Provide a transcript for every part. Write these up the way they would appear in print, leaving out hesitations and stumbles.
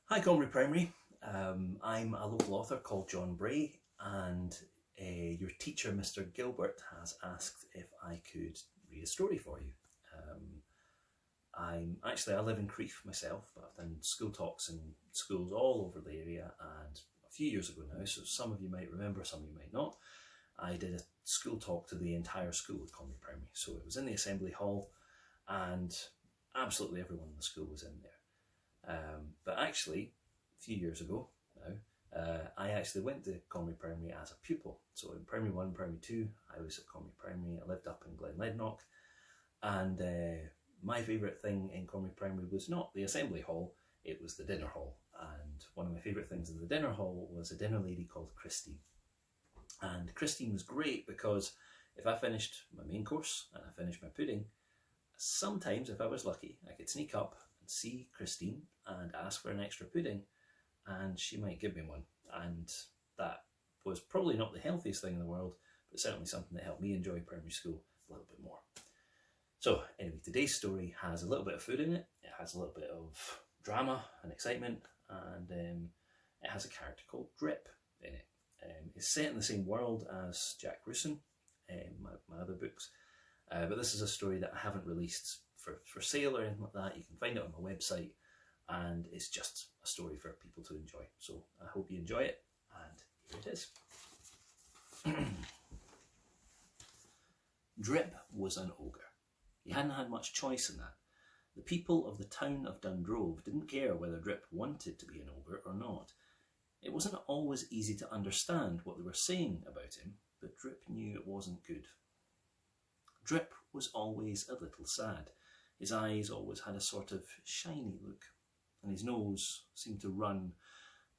Hi Comrie Primary, I'm a local author called John Bray, and your teacher Mr Gilbert has asked if I could read a story for you. I live in Crieff myself, but I've done school talks in schools all over the area, and a few years ago now, so some of you might remember, some of you might not, I did a school talk to the entire school at Comrie Primary. So it was in the assembly hall and absolutely everyone in the school was in there. But actually, a few years ago now, I actually went to Comrie Primary as a pupil. So in Primary 1, Primary 2, I was at Comrie Primary. I lived up in Glenlednock, and my favourite thing in Comrie Primary was not the assembly hall, it was the dinner hall. And one of my favourite things in the dinner hall was a dinner lady called Christine. And Christine was great because if I finished my main course and I finished my pudding, sometimes if I was lucky, I could sneak up and see Christine and ask for an extra pudding, and she might give me one. And that was probably not the healthiest thing in the world, but certainly something that helped me enjoy primary school a little bit more. So anyway, today's story has a little bit of food in it, it has a little bit of drama and excitement, and it has a character called Drip in it. It's set in the same world as Jack Gruson, my other books, but this is a story that I haven't released for sale or anything like that. You can find it on my website, and it's just a story for people to enjoy. So I hope you enjoy it, and here it is. Drip was an ogre. He hadn't had much choice in that. The people of the town of Dundrove didn't care whether Drip wanted to be an ogre or not. It wasn't always easy to understand what they were saying about him, but Drip knew it wasn't good. Drip was always a little sad. His eyes always had a sort of shiny look, and his nose seemed to run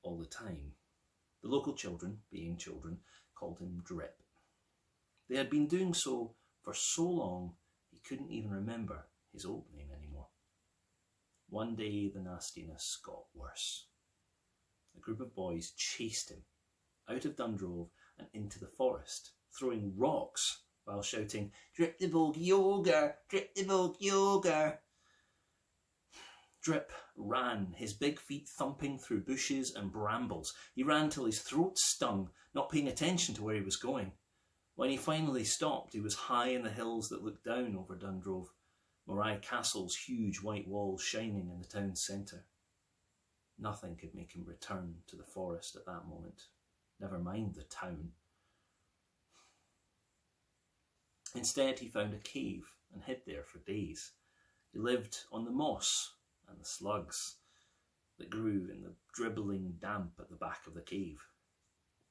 all the time. The local children, being children, called him Drip. They had been doing so for so long he couldn't even remember his old name anymore. One day the nastiness got worse. A group of boys chased him out of Dundrove and into the forest, throwing rocks while shouting, "Drip the Bogey Ogre! Drip the Bogey Ogre!" Drip ran, his big feet thumping through bushes and brambles. He ran till his throat stung, not paying attention to where he was going. When he finally stopped, he was high in the hills that looked down over Dundrove, Moray Castle's huge white walls shining in the town's centre. Nothing could make him return to the forest at that moment, never mind the town. Instead, he found a cave and hid there for days. He lived on the moss and the slugs that grew in the dribbling damp at the back of the cave.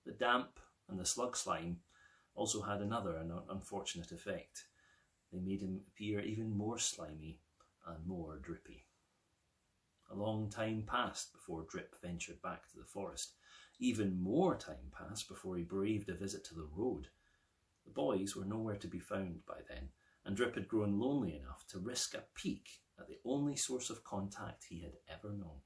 The damp and the slug slime also had another unfortunate effect. They made him appear even more slimy and more drippy. A long time passed before Drip ventured back to the forest. Even more time passed before he braved a visit to the road. The boys were nowhere to be found by then, and Drip had grown lonely enough to risk a peek at the only source of contact he had ever known.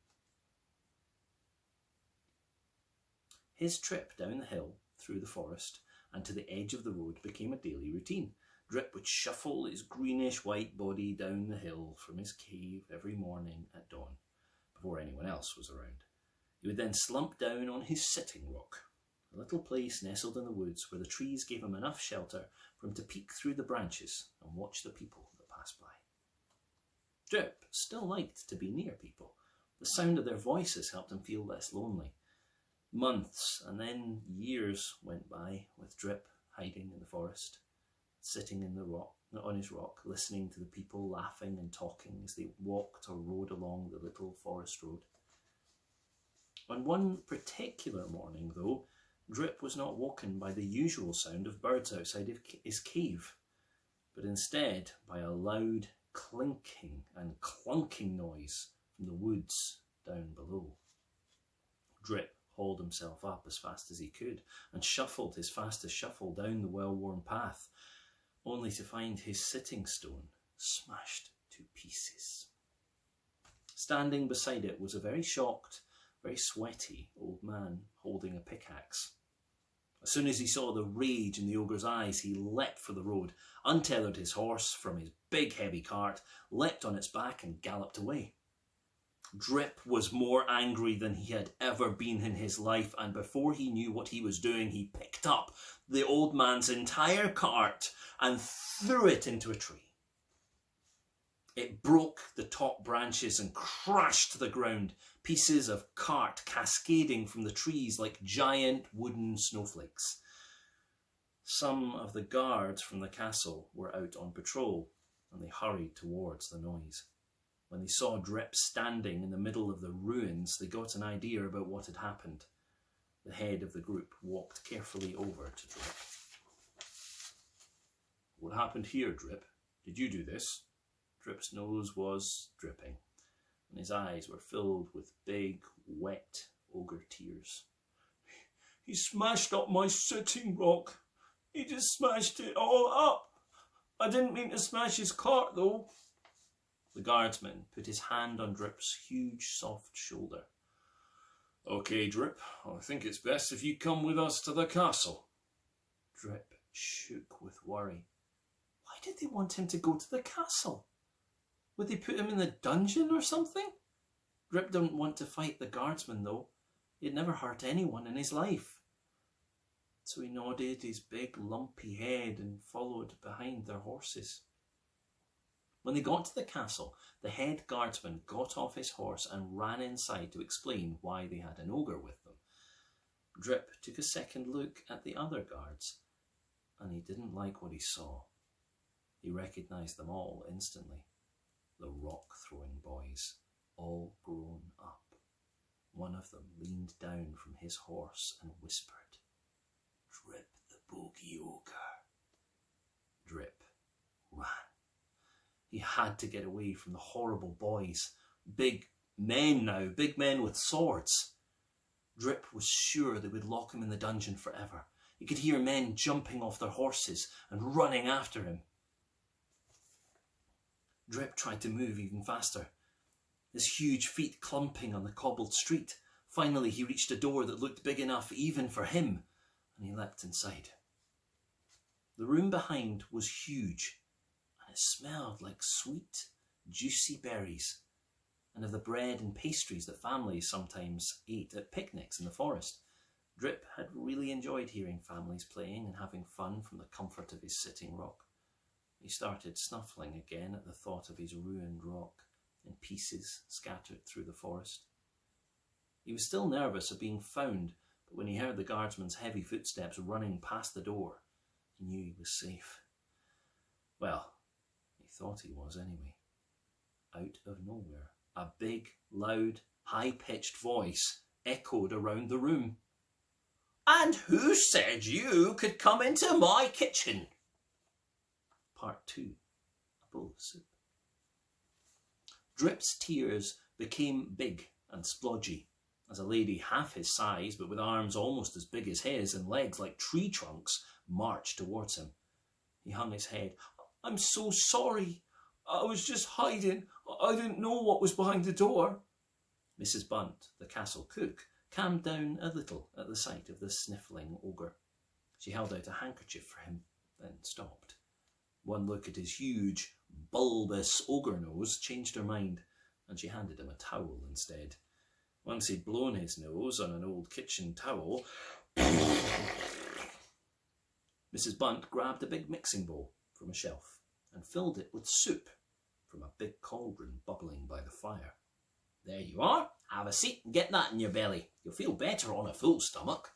His trip down the hill, through the forest, and to the edge of the road became a daily routine. Drip would shuffle his greenish-white body down the hill from his cave every morning at dawn, before anyone else was around. He would then slump down on his sitting rock, a little place nestled in the woods where the trees gave him enough shelter for him to peek through the branches and watch the people that passed by. Drip still liked to be near people. The sound of their voices helped him feel less lonely. Months and then years went by with Drip hiding in the forest, sitting in the rock, on his rock, listening to the people laughing and talking as they walked or rode along the little forest road. On one particular morning, though, Drip was not woken by the usual sound of birds outside his cave, but instead by a loud clinking and clunking noise from the woods down below. Drip hauled himself up as fast as he could and shuffled his fastest shuffle down the well-worn path, only to find his sitting stone smashed to pieces. Standing beside it was a very shocked, very sweaty old man holding a pickaxe. As soon as he saw the rage in the ogre's eyes, he leapt for the road, untethered his horse from his big heavy cart, leapt on its back and galloped away. Drip was more angry than he had ever been in his life, and before he knew what he was doing, he picked up the old man's entire cart and threw it into a tree. It broke the top branches and crashed to the ground, pieces of cart cascading from the trees like giant wooden snowflakes. Some of the guards from the castle were out on patrol, and they hurried towards the noise. When they saw Drip standing in the middle of the ruins, they got an idea about what had happened. The head of the group walked carefully over to Drip. "What happened here, Drip? Did you do this?" Drip's nose was dripping, and his eyes were filled with big, wet ogre tears. "He smashed up my sitting rock. He just smashed it all up. I didn't mean to smash his cart, though." The guardsman put his hand on Drip's huge, soft shoulder. "Okay, Drip, I think it's best if you come with us to the castle." Drip shook with worry. Why did they want him to go to the castle? Would they put him in the dungeon or something? Drip didn't want to fight the guardsman, though. He had never hurt anyone in his life. So he nodded his big lumpy head and followed behind their horses. When they got to the castle, the head guardsman got off his horse and ran inside to explain why they had an ogre with them. Drip took a second look at the other guards, and he didn't like what he saw. He recognised them all instantly. The rock-throwing boys, all grown up. One of them leaned down from his horse and whispered, "Drip the Bogey Ogre." Drip ran. He had to get away from the horrible boys. Big men now, big men with swords. Drip was sure they would lock him in the dungeon forever. He could hear men jumping off their horses and running after him. Drip tried to move even faster, his huge feet clumping on the cobbled street. Finally, he reached a door that looked big enough even for him, and he leapt inside. The room behind was huge, and it smelled like sweet, juicy berries, and of the bread and pastries that families sometimes ate at picnics in the forest. Drip had really enjoyed hearing families playing and having fun from the comfort of his sitting rock. He started snuffling again at the thought of his ruined rock in pieces scattered through the forest. He was still nervous of being found, but when he heard the guardsman's heavy footsteps running past the door, he knew he was safe. Well, he thought he was anyway. Out of nowhere, a big, loud, high-pitched voice echoed around the room. "And who said you could come into my kitchen?" Part 2. A bowl of soup. Drip's tears became big and splodgy as a lady half his size but with arms almost as big as his and legs like tree trunks marched towards him. He hung his head. "I'm so sorry. I was just hiding. I didn't know what was behind the door." Mrs Bunt, the castle cook, calmed down a little at the sight of the sniffling ogre. She held out a handkerchief for him, then stopped. One look at his huge, bulbous ogre nose changed her mind, and she handed him a towel instead. Once he'd blown his nose on an old kitchen towel, Mrs Bunt grabbed a big mixing bowl from a shelf and filled it with soup from a big cauldron bubbling by the fire. "There you are. Have a seat and get that in your belly. You'll feel better on a full stomach."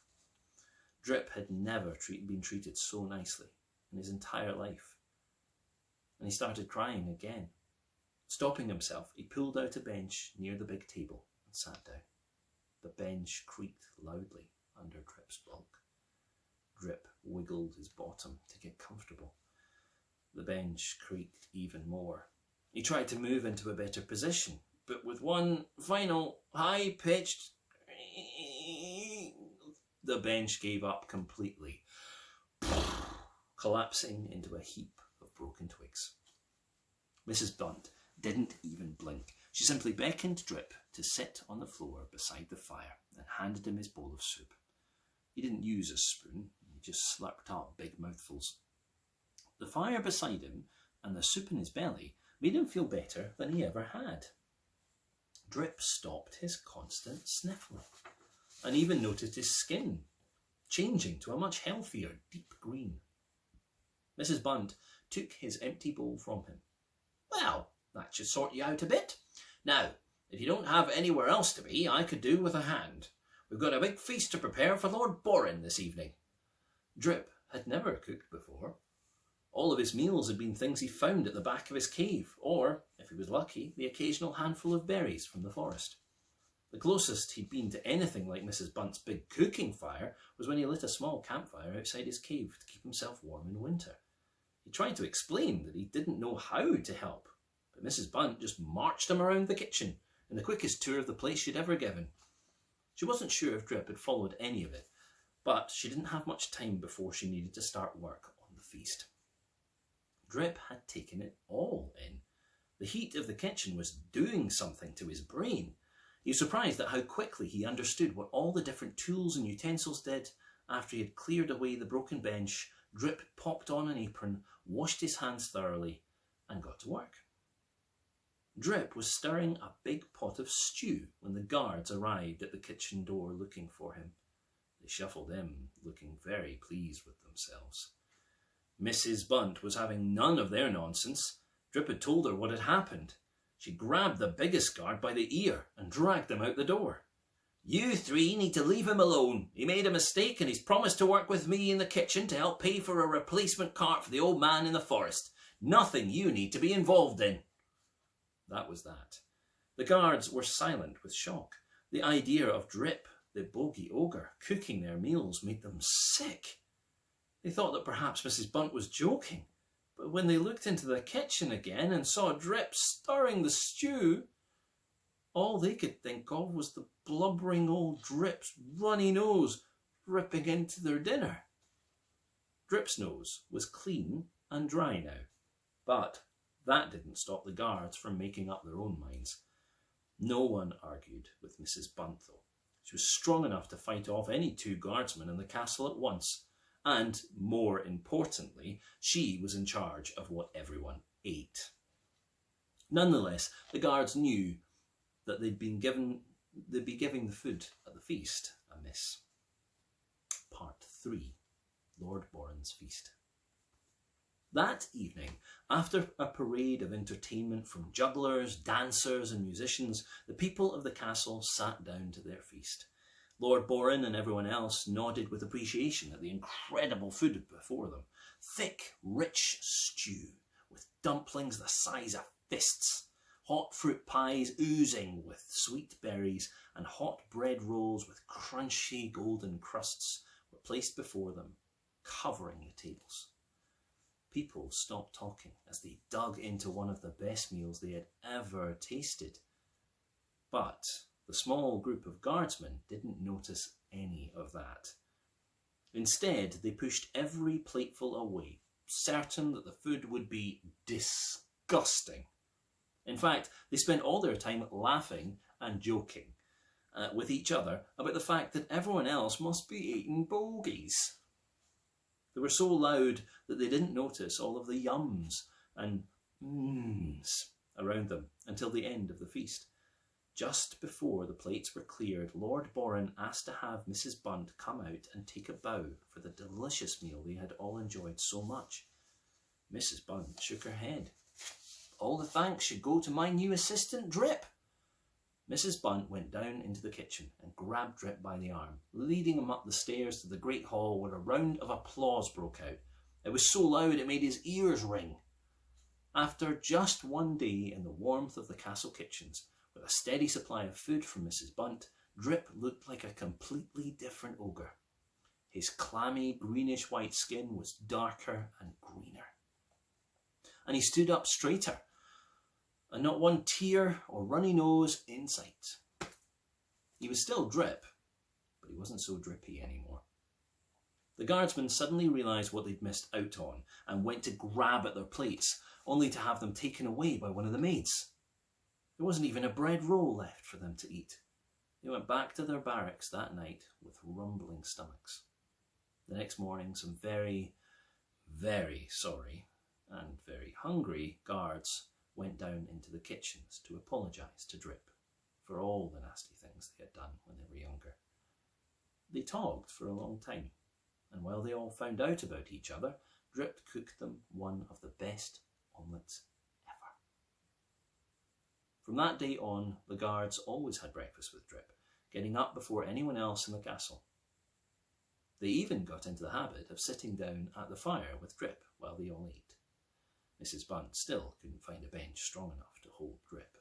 Drip had never been treated so nicely in his entire life, and he started crying again. Stopping himself, he pulled out a bench near the big table and sat down. The bench creaked loudly under Drip's bulk. Drip wiggled his bottom to get comfortable. The bench creaked even more. He tried to move into a better position, but with one final high-pitched, the bench gave up completely, collapsing into a heap of broken twigs. Mrs Bunt didn't even blink. She simply beckoned Drip to sit on the floor beside the fire and handed him his bowl of soup. He didn't use a spoon, he just slurped up big mouthfuls. The fire beside him and the soup in his belly made him feel better than he ever had. Drip stopped his constant sniffling and even noticed his skin changing to a much healthier deep green. Mrs Bunt took his empty bowl from him. "Well, that should sort you out a bit. Now, if you don't have anywhere else to be, I could do with a hand. We've got a big feast to prepare for Lord Borin this evening." Drip had never cooked before. All of his meals had been things he found at the back of his cave, or, if he was lucky, the occasional handful of berries from the forest. The closest he'd been to anything like Mrs Bunt's big cooking fire was when he lit a small campfire outside his cave to keep himself warm in winter. He tried to explain that he didn't know how to help, but Mrs Bunt just marched him around the kitchen in the quickest tour of the place she'd ever given. She wasn't sure if Drip had followed any of it, but she didn't have much time before she needed to start work on the feast. Drip had taken it all in. The heat of the kitchen was doing something to his brain. He was surprised at how quickly he understood what all the different tools and utensils did. After he had cleared away the broken bench, Drip popped on an apron, washed his hands thoroughly, and got to work. Drip was stirring a big pot of stew when the guards arrived at the kitchen door looking for him. They shuffled in, looking very pleased with themselves. Mrs Bunt was having none of their nonsense. Drip had told her what had happened. She grabbed the biggest guard by the ear and dragged him out the door. "You three need to leave him alone. He made a mistake and he's promised to work with me in the kitchen to help pay for a replacement cart for the old man in the forest. Nothing you need to be involved in." That was that. The guards were silent with shock. The idea of Drip, the Bogey Ogre, cooking their meals made them sick. They thought that perhaps Mrs Bunt was joking, but when they looked into the kitchen again and saw Drip stirring the stew, all they could think of was the blubbering old Drip's runny nose dripping into their dinner. Drip's nose was clean and dry now, but that didn't stop the guards from making up their own minds. No one argued with Mrs Bunt, though. She was strong enough to fight off any two guardsmen in the castle at once, and, more importantly, she was in charge of what everyone ate. Nonetheless, the guards knew that they'd be giving the food at the feast a miss. Part 3. Lord Borin's Feast. That evening, after a parade of entertainment from jugglers, dancers and musicians, the people of the castle sat down to their feast. Lord Borin and everyone else nodded with appreciation at the incredible food before them. Thick, rich stew with dumplings the size of fists, hot fruit pies oozing with sweet berries, and hot bread rolls with crunchy golden crusts were placed before them, covering the tables. People stopped talking as they dug into one of the best meals they had ever tasted. But the small group of guardsmen didn't notice any of that. Instead, they pushed every plateful away, certain that the food would be disgusting. In fact, they spent all their time laughing and joking with each other about the fact that everyone else must be eating bogies. They were so loud that they didn't notice all of the yums and mms around them until the end of the feast. Just before the plates were cleared, Lord Borin asked to have Mrs Bunt come out and take a bow for the delicious meal they had all enjoyed so much. Mrs Bunt shook her head. "All the thanks should go to my new assistant, Drip." Mrs Bunt went down into the kitchen and grabbed Drip by the arm, leading him up the stairs to the great hall where a round of applause broke out. It was so loud it made his ears ring. After just one day in the warmth of the castle kitchens, with a steady supply of food from Mrs Bunt, Drip looked like a completely different ogre. His clammy greenish-white skin was darker and greener. And he stood up straighter, and not one tear or runny nose in sight. He was still Drip, but he wasn't so drippy anymore. The guardsmen suddenly realised what they'd missed out on and went to grab at their plates, only to have them taken away by one of the maids. There wasn't even a bread roll left for them to eat. They went back to their barracks that night with rumbling stomachs. The next morning, some very, very sorry and very hungry guards went down into the kitchens to apologise to Drip for all the nasty things they had done when they were younger. They talked for a long time, and while they all found out about each other, Drip cooked them one of the best omelettes ever. From that day on, the guards always had breakfast with Drip, getting up before anyone else in the castle. They even got into the habit of sitting down at the fire with Drip while they all ate. Mrs Bunt still couldn't find a bench strong enough to hold Drip.